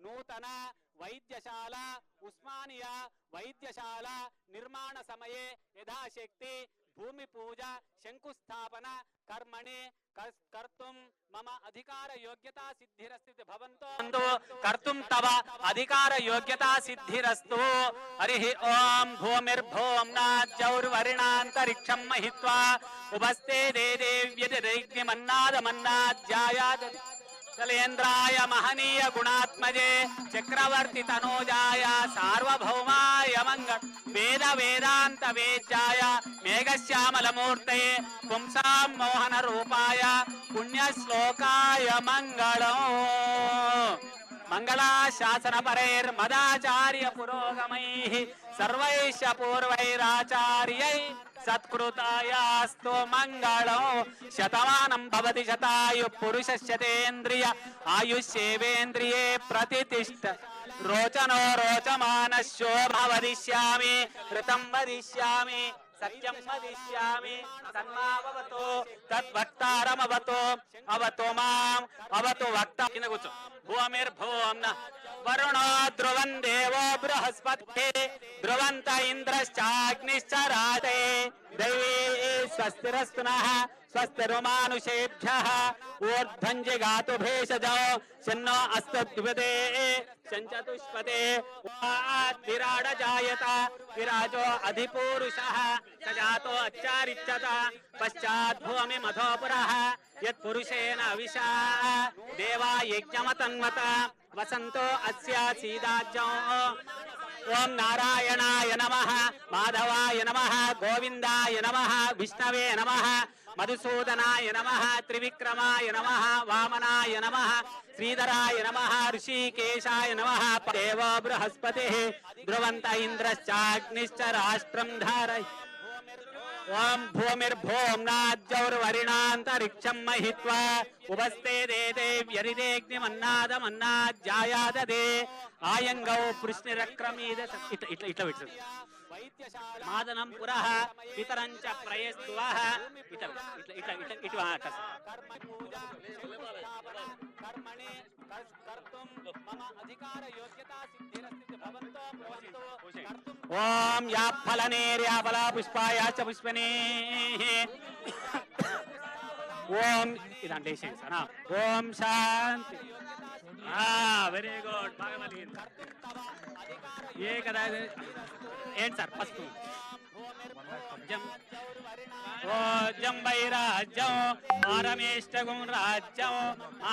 నూతన వైద్యశాల ఉస్మానియా వైద్యశాల నిర్మాణ సమయే యథాశక్తి భూమి పూజ శంకుస్థాపన కర్మణి कर्तुं मम अधिकार योग्यता सिद्धिरस्तु भवन्तो कर्तुं तव अधिकार योग्यता सिद्धिरस्तु हरिः ओम भूमिर्भौम्नाद्यौर्वरिणान्तरिक्षं महित्वा उपस्थे देदेव्यतिरैग्निमन्नादमन्नाद्यायाद चलेन्द्राय महनीय गुणात्मजे चक्रवर्ती तनोजाय सार्वभौमाय मंगल वेद वेदांत वेद्याय मेघश्यामलमूर्तये पुंसां मोहन रूपाय पुण्य श्लोकाय मंगलो मंगलाशासन परैर्मदाचार्य पुरोगमैः सर्वैश्च पूर्वैराचार्यै सत्कृतायास्तु मंगलो शतमानं भवति शतायु पुरुषस्यतेन्द्रिय आयुष्येवेन्द्रिये प्रतिष्ठ रोचनो रोचमानस्योभा वदिष्यामि ऋतं वदिष्यामि सत्यं वदिष्यामि तन्मावतो तद्वक्तारमवतो अवतो माम् अवतो वक्ता भूमिर्भूम्न वरुणो ध्रुवं देवो बृहस्पतिः ध्रुवन्त इन्द्रश्चाग्निश्च राते दैवी स्वस्तिरस्तु नः स्वस्तिर्मानुषेभ्यः ऊर्ध्वं जिगातु भेषजो शन्नो अस्तु द्विपदे शञ्चतुष्पदे विराड जायत विराजो अधिपूरुषः स जातो अच्छारिच्यत पश्चात् भूमि मधोपुरः यत्पुरुषेण अविशा देवा यज्ञमतन्वत वसन्तो अस्य सीदाज्ञो ओम नारायणाय नमः माधवाय नमः गोविंदाय नमः विष्णवे नमः मधुसूदनाय नमः त्रिविक्रमाय नमः वामनाय नमः श्रीधराय नमः ऋषिकेशाय नमः देवो बृहस्पतिः ध्रुवन्त इन्द्रश्चाग्निश्च राष्ट्रं धारय ओम भूमिर्भौम्नाद्यौर्वरिणान्तरिक्षं महित्वा उपस्थे देदेव्यरिदेग्निमन्नादमन्नाद्यायाददे आयंगौ पुष्णिरक्रमीद इट्ला मादनं पुरः पितरञ्च प्रयस्तुवः इट्ला कर्मणि कर्तुं मम अधिकार योग्यता सिद्धिरस्ति भवन्तो ओम या फलनेर्या फला पुष्पाया च पुष्पनेः ओम इदान लेशेन सना ओम शांति वेरी गुड भागमलीन ये कदा एंड सर फर्स्ट जम ओ जंबैराज्यं आरमेष्टगुं राज्यं